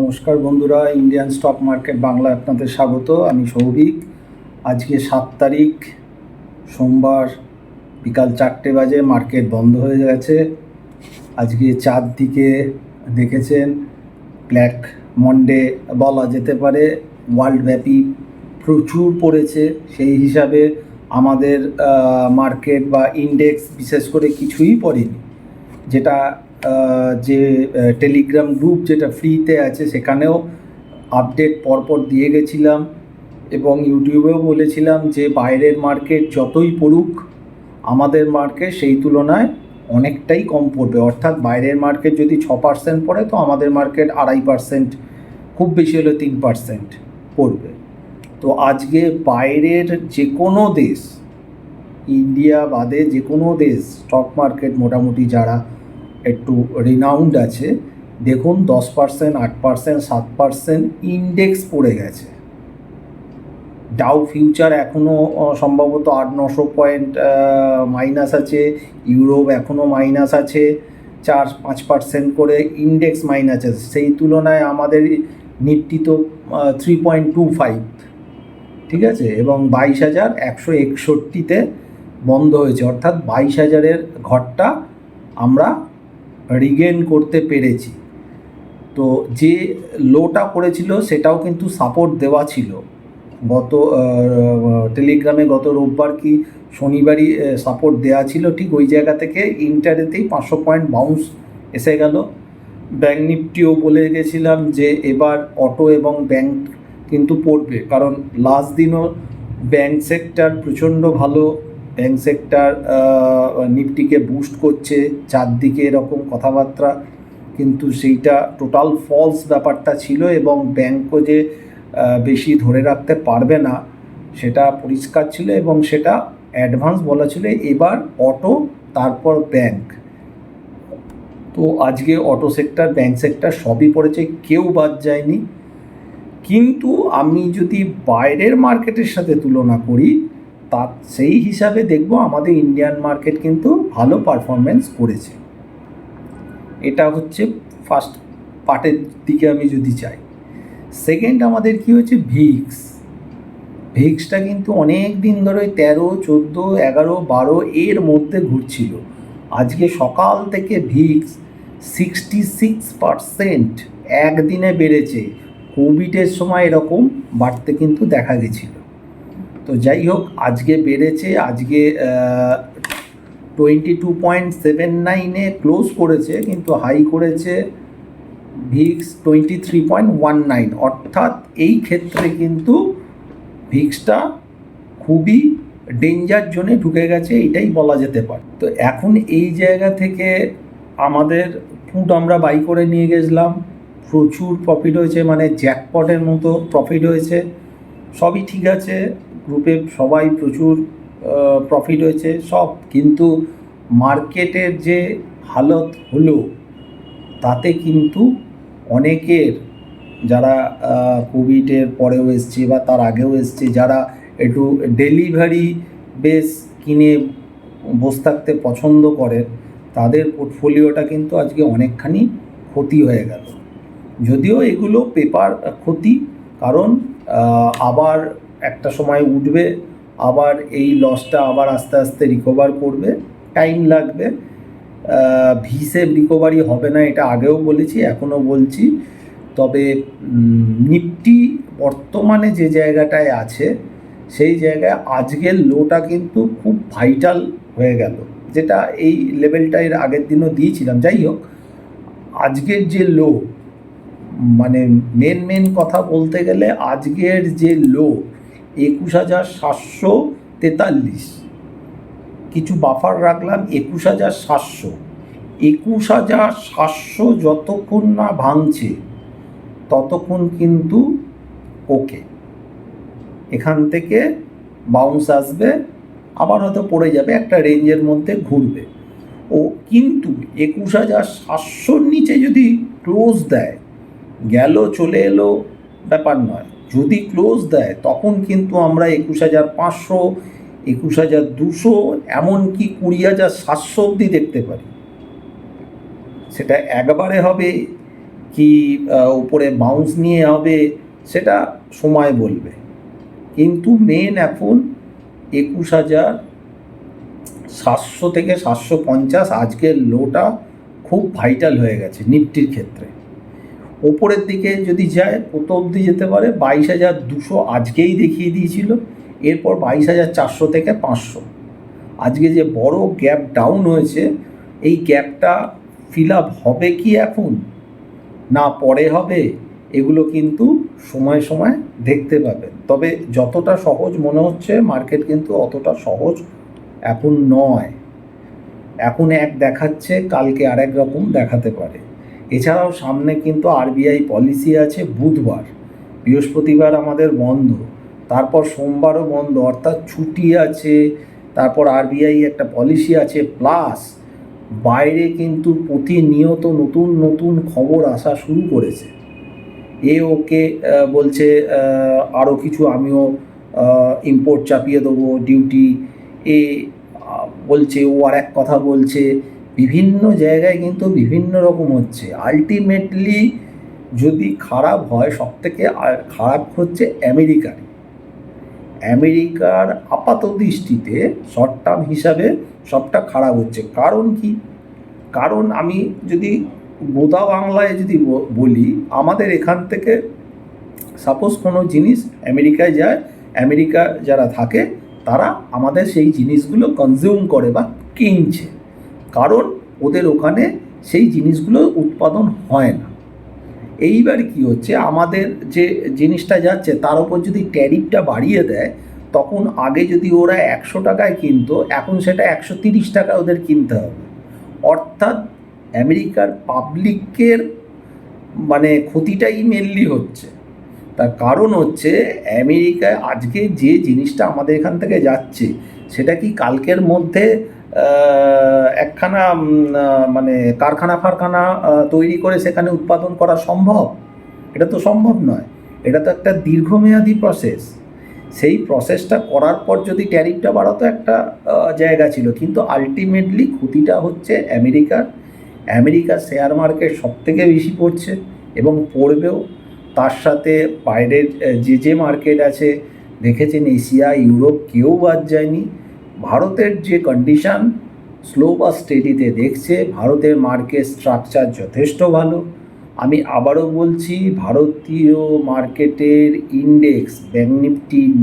নমস্কার বন্ধুরা, Indian stock market Bangla আপনাদের স্বাগত। আমি সৌভিক। আজকে 7 তারিখ সোমবার বিকাল 4টে বাজে, মার্কেট বন্ধ হয়ে গেছে। আজকে চারদিকে দেখেছেন ব্ল্যাক মন্ডে বলা যেতে পারে, ওয়ার্ল্ডব্যাপী প্রচুর পড়েছে। সেই হিসাবে আমাদের মার্কেট বা ইন্ডেক্স বিশেষ করে কিছুই পড়েনি। যেটা যে টেলিগ্রাম গ্রুপ যেটা ফ্রিতে আছে সেখানেও আপডেট পরপর দিয়ে গেছিলাম এবং ইউটিউবেও বলেছিলাম যে বাইরের মার্কেট যতই পড়ুক আমাদের মার্কেট সেই তুলনায় অনেকটাই কম পড়বে। অর্থাৎ বাইরের মার্কেট যদি 6% পড়ে তো আমাদের মার্কেট 2.5%, খুব বেশি হলে 3% পড়বে। তো আজকে বাইরের যে কোনো দেশ, ইন্ডিয়া বাদে যে কোনো দেশ স্টক মার্কেট মোটামুটি যারা একটু রিনাউন্ড আছে, দেখুন 10%, 8%, 7% ইন্ডেক্স পড়ে গেছে। ডাউ ফিউচার এখনও সম্ভবত 800-900 পয়েন্ট মাইনাস আছে, ইউরোপ এখনও মাইনাস আছে 4-5% করে, ইন্ডেক্স মাইনাস আছে। সেই তুলনায় আমাদের নিফটি তো 3.25, ঠিক আছে, এবং 22,161-তে বন্ধ হয়েছে। অর্থাৎ 22,000-এর ঘরটা আমরা রিগেন করতে পেরেছি। তো যে লোটা পড়েছিল সেটাও কিন্তু সাপোর্ট দেওয়া ছিল। গত টেলিগ্রামে গত রোববার কি শনিবারই সাপোর্ট দেওয়া ছিল, ঠিক ওই জায়গা থেকে ইন্টারেতেই 500 পয়েন্ট বাউন্স এসে গেল। ব্যাঙ্ক নিফটিও বলে গেছিলাম যে এবার অটো এবং ব্যাঙ্ক কিন্তু পড়বে, কারণ লাস্ট দিনও ব্যাঙ্ক সেক্টর প্রচণ্ড ভালো। ব্যাঙ্ক সেক্টর নিফটিকে বুস্ট করছে, চারদিকে এরকম কথাবার্তা, কিন্তু সেইটা টোটাল ফলস ব্যাপারটা ছিল এবং ব্যাঙ্কও যে বেশি ধরে রাখতে পারবে না সেটা পরিষ্কার ছিল এবং সেটা অ্যাডভান্স বলা ছিল। এবার অটো তারপর ব্যাঙ্ক। তো আজকে অটো সেক্টর, ব্যাঙ্ক সেক্টর সবই পড়েছে, কেউ বাদ যায়নি। কিন্তু আমি যদি বাইরের মার্কেটের সাথে তুলনা করি তা সেই হিসাবে দেখব আমাদের ইন্ডিয়ান মার্কেট কিন্তু ভালো পারফরমেন্স করেছে। এটা হচ্ছে ফার্স্ট পার্টের দিকে আমি যদি চাই। সেকেন্ড আমাদের কি হচ্ছে, ভিক্সটা কিন্তু অনেক দিন ধরে 13, 14, 11, 12 এর মধ্যে ঘুরছিল। আজকে সকাল থেকে ভিক্স 66% একদিনে বেড়েছে। কোভিডের সময় এরকম বাড়তে কিন্তু দেখা গেছিল। তো যাই হোক, আজকে বেড়েছে। আজকে 22.79-এ ক্লোজ করেছে, কিন্তু হাই করেছে ভিক্স 23.19। অর্থাৎ এই ক্ষেত্রে কিন্তু ভিক্সটা খুবই ডেঞ্জার জোনে ঢুকে গেছে, এটাই বলা যেতে পারে। তো এখন এই জায়গা থেকে আমাদের ফুড আমরা বাই করে নিয়ে গেছিলাম, প্রচুর প্রফিট হয়েছে, মানে জ্যাকপটের মতো প্রফিট হয়েছে। সবই ঠিক আছে, গ্রুপে সবাই প্রচুর প্রফিট হয়েছে সব, কিন্তু মার্কেটের যে হালত হলো তাতে কিন্তু অনেকের, যারা কোভিডের পরেও এসছে বা তার আগেও এসছে, যারা একটু ডেলিভারি বেস কিনে বসে থাকতে পছন্দ করেন, তাদের পোর্টফোলিওটা কিন্তু আজকে অনেকখানি ক্ষতি হয়ে গেল। যদিও এগুলো পেপার ক্ষতি, কারণ আবার একটা সময় উঠবে, আবার এই লসটা আবার আস্তে আস্তে রিকভার করবে, টাইম লাগবে। ভিসেভ রিকভারি হবে না, এটা আগেও বলেছি, এখনও বলছি। তবে নিফটি বর্তমানে যে জায়গাটায় আছে সেই জায়গায় আজকের লোটা কিন্তু খুব ভাইটাল হয়ে গেল, যেটা এই লেভেলটা এর আগের দিনও দিয়েছিলাম। যাই হোক, আজকের যে লো, মানে মেন কথা বলতে গেলে আজকের যে লো 21,743, কিছু বাফার রাখলাম 21,700। 21,700 যতক্ষণ না ভাঙছে ততক্ষণ কিন্তু ওকে, এখান থেকে বাউন্স আসবে, আবার হয়তো পড়ে যাবে, একটা রেঞ্জের মধ্যে ঘুরবে ও। কিন্তু 21,700-র নিচে যদি ক্লোজ দেয়, গেল চলে এলো ব্যাপার নয়, যদি ক্লোজ দেয় তখন কিন্তু আমরা 21,500, 21,200, এমনকি 20,700 অবধি দেখতে পারি। সেটা একবারে হবে কি উপরে বাউন্স নিয়ে হবে সেটা সময় বলবে, কিন্তু মেন এখন 21,700 থেকে 750 আজকের লোটা খুব ভাইটাল হয়ে গেছে নিফটির ক্ষেত্রে। ওপরের দিকে যদি যায় কত অবধি যেতে পারে, 22,200 আজকেই দেখিয়ে দিয়েছিল, এরপর 22,400 থেকে 500। আজকে যে বড় গ্যাপ ডাউন হয়েছে, এই গ্যাপটা ফিল আপ হবে কি এখন না পরে হবে, এগুলো কিন্তু সময় সময় দেখতে পাবেন। তবে যতটা সহজ মনে হচ্ছে মার্কেট কিন্তু অতটা সহজ এখন নয়। এখন এক দেখাচ্ছে, কালকে আরেক রকম দেখাতে পারে। এছাড়াও সামনে কিন্তু আরবিআই পলিসি আছে বুধবার, বৃহস্পতিবার আমাদের বন্ধ, তারপর সোমবারও বন্ধ, অর্থাৎ ছুটি আছে। তারপর আরবিআই একটা পলিসি আছে, প্লাস বাইরে কিন্তু প্রতিনিয়ত নতুন নতুন খবর আসা শুরু করেছে। ওকে বলছে আরও কিছু আমিও ইম্পোর্ট চাপিয়ে দেবো, ডিউটি বলছে, ও আর এক কথা বলছে। বিভিন্ন জায়গায় কিন্তু বিভিন্ন রকম হচ্ছে। আলটিমেটলি যদি খারাপ হয়, সবথেকে খারাপ হচ্ছে আমেরিকার আপাত দৃষ্টিতে শর্ট টার্ম হিসাবে সবটা খারাপ হচ্ছে। কারণ কি? কারণ আমি যদি গোদা বাংলায় যদি বলি, আমাদের এখান থেকে সাপোজ কোনো জিনিস আমেরিকায় যায়, আমেরিকা যারা থাকে তারা আমাদের সেই জিনিসগুলো কনজিউম করে বা কিনছে, কারণ ওদের ওখানে সেই জিনিসগুলো উৎপাদন হয় না। এইবার কি হচ্ছে, আমাদের যে জিনিসটা যাচ্ছে তার উপর যদি ট্যারিফটা বাড়িয়ে দেয়, তখন আগে যদি ওরা 100 টাকায় কিনতো, এখন সেটা 130 টাকা ওদের কিনতে হবে। অর্থাৎ আমেরিকার পাবলিকের মানে ক্ষতিটাই মেনলি হচ্ছে। তার কারণ হচ্ছে আমেরিকায় আজকে যে জিনিসটা আমাদের এখান থেকে যাচ্ছে, সেটা কি কালকের মধ্যে একখানা মানে কারখানা তৈরি করে সেখানে উৎপাদন করা সম্ভব? এটা তো সম্ভব নয়। এটা তো একটা দীর্ঘমেয়াদী প্রসেস। সেই প্রসেসটা করার পর যদি ট্যারিফটা বাড়াতো একটা জায়গা ছিল, কিন্তু আলটিমেটলি ক্ষতিটা হচ্ছে আমেরিকার শেয়ার মার্কেট সবথেকে বেশি পড়ছে এবং পড়বেও। তার সাথে বাইরের যে মার্কেট আছে দেখেছেন, এশিয়া, ইউরোপ, কেউ বাদ যায়নি। ভারতের যে কন্ডিশান স্লো বা স্টেডিতে দেখছে, ভারতের মার্কেট স্ট্রাকচার যথেষ্ট ভালো। আমি আবারও বলছি, ভারতীয় মার্কেটের ইন্ডেক্স ব্যাঙ্ক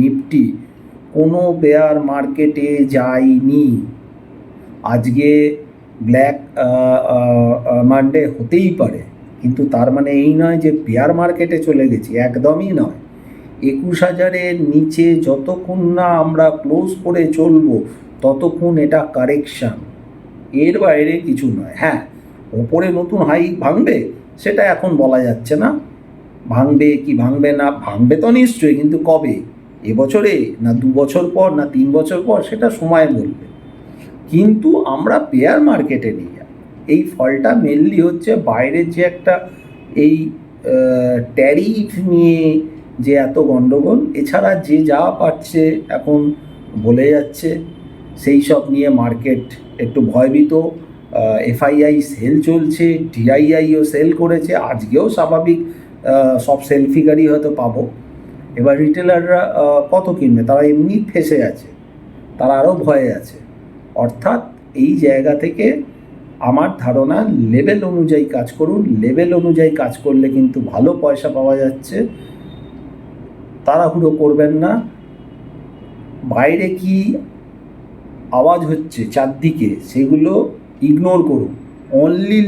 নিফটি কোনো বেয়ার মার্কেটে যায়নি। আজকে ব্ল্যাক মানডে হতেই পারে, কিন্তু তার মানে এই নয় যে বেয়ার মার্কেটে চলে গেছি, একদমই নয়। 21,000-এর নিচে যতক্ষণ না আমরা ক্লোজ করে চলবো, ততক্ষণ এটা কারেকশান, এর বাইরে কিছু নয়। হ্যাঁ, ওপরে নতুন হাই ভাঙবে সেটা এখন বলা যাচ্ছে না, ভাঙবে কি ভাঙবে না, ভাঙবে তো নিশ্চয়ই, কিন্তু কবে? এবছরে না 2 বছর পর না 3 বছর পর, সেটা সময় বলবে। কিন্তু আমরা পেয়ার মার্কেটে নিয়ে এই ফলটা মেনলি হচ্ছে বাইরের যে একটা এই ট্যারিফ নিয়ে যে এত গণ্ডগোল, এছাড়া যে যা পাচ্ছে এখন বলে যাচ্ছে, সেই সব নিয়ে মার্কেট একটু ভয়ভীত। এফআইআই সেল চলছে, ডিআইআইও সেল করেছে, আজকেও স্বাভাবিক সব সেল ফিগারই হয়তো পাবো। এবার রিটেলাররা কত কিনবে? তারা এমনি ফেসে আছে, তারা আরও ভয়ে আছে। অর্থাৎ এই জায়গা থেকে আমার ধারণা লেভেল অনুযায়ী কাজ করুন, লেভেল অনুযায়ী কাজ করলে কিন্তু ভালো পয়সা পাওয়া যাচ্ছে। তাড়াহুড়ো করবেন না। বাইরে কি আওয়াজ হচ্ছে চারদিকে, সেগুলো ইগনোর করুন, অনলি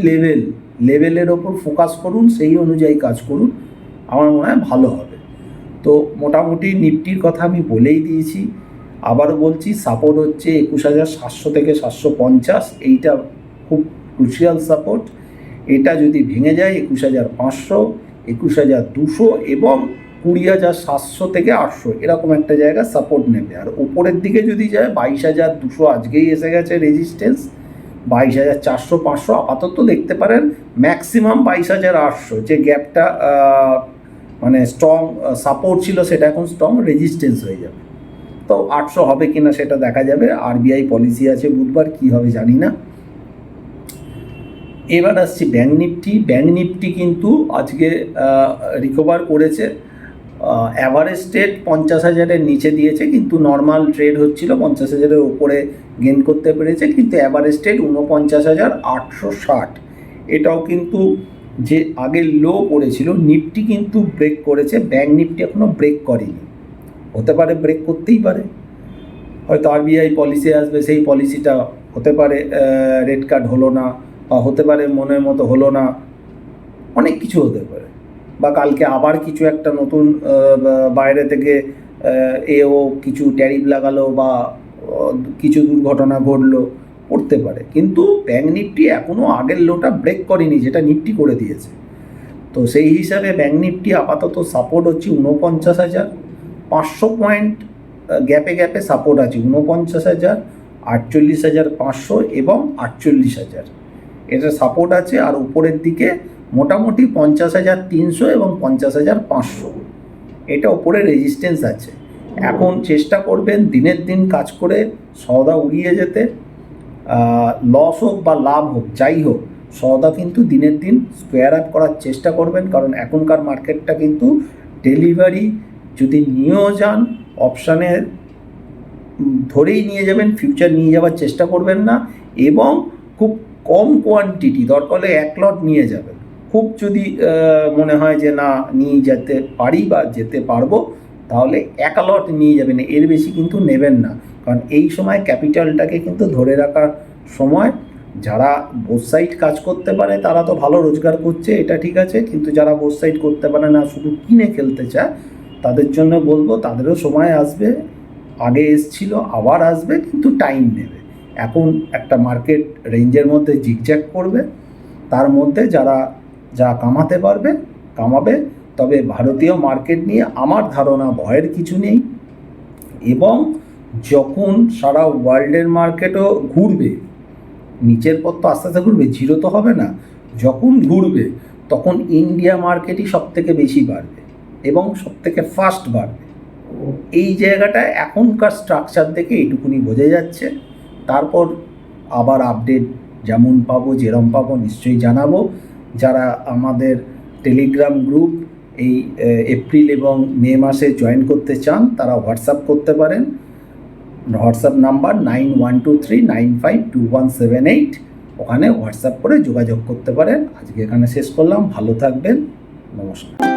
লেভেলের ওপর ফোকাস করুন, সেই অনুযায়ী কাজ করুন, আমার মনে হয় ভালো হবে। তো মোটামুটি নিফটির কথা আমি বলেই দিয়েছি, আবারও বলছি, সাপোর্ট হচ্ছে 21,700 থেকে 750, এইটা খুব ক্রুশিয়াল সাপোর্ট। এটা যদি ভেঙে যায় 21,500, 21,200 এবং 20,700 থেকে 800, এরকম একটা জায়গা সাপোর্ট নেবে। আর উপরের দিকে যদি যায় 22,200 আজকেই এসে গেছে রেজিস্ট্যান্স, 22,400, 500 আপাতত দেখতে পারেন, ম্যাক্সিমাম 22,800 যে গ্যাপটা মানে স্ট্রং সাপোর্ট ছিল, সেটা এখন স্ট্রং রেজিস্ট্যান্স হয়ে যাবে। তো 800 হবে কিনা সেটা দেখা যাবে। আরবিআই পলিসি আছে বুধবার, কী হবে জানি না। এবার আসছি ব্যাঙ্ক নিফটি। ব্যাঙ্ক নিফটি কিন্তু আজকে রিকভার করেছে। অ্যাভারেজ ট্রেড 50,000-এর নিচে দিয়েছে, কিন্তু নর্মাল ট্রেড হচ্ছিল 50,000-এর উপরে গেইন করতে পেরেছে, কিন্তু অ্যাভারেজ ট্রেড 49,860। এটাও কিন্তু যে আগের লো করেছিল নিফটি কিন্তু ব্রেক করেছে, ব্যাঙ্ক নিফটি এখনও ব্রেক করেনি। হতে পারে ব্রেক করতেই পারে, হয়তো আরবিআই পলিসি আসবে, সেই পলিসিটা হতে পারে রেড কার্ড হলো না, বা হতে পারে মনের মতো হলো না, অনেক কিছু হতে পারে। বা কালকে আবার কিছু একটা নতুন বাইরে থেকে এও কিছু ট্যারিফ লাগালো, বা কিছু দুর্ঘটনা ঘটলো, করতে পারে। কিন্তু ব্যাঙ্ক নিফটি এখনও আগের লোটা ব্রেক করেনি, যেটা নিফটি করে দিয়েছে। তো সেই হিসাবে ব্যাঙ্ক নিফটি আপাতত সাপোর্ট হচ্ছে 49,500 পয়েন্ট, গ্যাপে গ্যাপে সাপোর্ট আছে 49,000, 48,500 এবং 48,000, এটা সাপোর্ট আছে। আর উপরের দিকে মোটামুটি 50,300 এবং 50,500, এটা ওপরে রেজিস্ট্যান্স আছে। এখন চেষ্টা করবেন দিনের দিন কাজ করে সওদা উড়িয়ে যেতে, লস হোক বা লাভ হোক, যাই হোক, সওদা কিন্তু দিনের দিন স্কোয়ার আপ করার চেষ্টা করবেন। কারণ এখনকার মার্কেটটা কিন্তু ডেলিভারি যদি নিয়েও যান, অপশানে ধরেই নিয়ে যাবেন, ফিউচার নিয়ে যাওয়ার চেষ্টা করবেন না, এবং খুব কম কোয়ান্টিটি, দরকার হলে 1 লট নিয়ে যাবেন। খুব যদি মনে হয় যে না নিয়ে যেতে পারি বা যেতে পারবো, তাহলে 1 লট নিয়ে যাবেন, এর বেশি কিন্তু নেবেন না। কারণ এই সময় ক্যাপিটালটাকে কিন্তু ধরে রাখার সময়। যারা বোথ সাইড কাজ করতে পারে তারা তো ভালো রোজগার করছে, এটা ঠিক আছে, কিন্তু যারা বোথ সাইড করতে পারে না, শুধু কিনে খেলতে চায়, তাদের জন্য বলবো তাদেরও সময় আসবে, আগে এসছিল আবার আসবে, কিন্তু টাইম নেবে। এখন একটা মার্কেট রেঞ্জের মধ্যে জিগজ্যাগ করবে, তার মধ্যে যারা যা কামাতে পারবে কামাবে। তবে ভারতীয় মার্কেট নিয়ে আমার ধারণা ভয়ের কিছু নেই, এবং যখন সারা ওয়ার্ল্ডের মার্কেটও ঘুরবে, নিচের পথ তো আস্তে আস্তে ঘুরবে, জিরো তো হবে না, যখন ঘুরবে তখন ইন্ডিয়া মার্কেটই সবথেকে বেশি বাড়বে এবং সবথেকে ফাস্ট বাড়বে। এই জায়গাটায় এখনকার স্ট্রাকচার দেখে এইটুকুনি বোঝা যাচ্ছে। তারপর আবার আপডেট যেমন পাবো, যেরম পাবো নিশ্চয়ই জানাবো। যারা আমাদের টেলিগ্রাম গ্রুপ এই এপ্রিল এবং মে মাসে জয়েন করতে চান, তারা হোয়াটসঅ্যাপ করতে পারেন। হোয়াটসঅ্যাপ নাম্বার 9123952178, ওখানে হোয়াটসঅ্যাপ করে যোগাযোগ করতে পারেন। আজকে এখানে শেষ করলাম, ভালো থাকবেন, নমস্কার।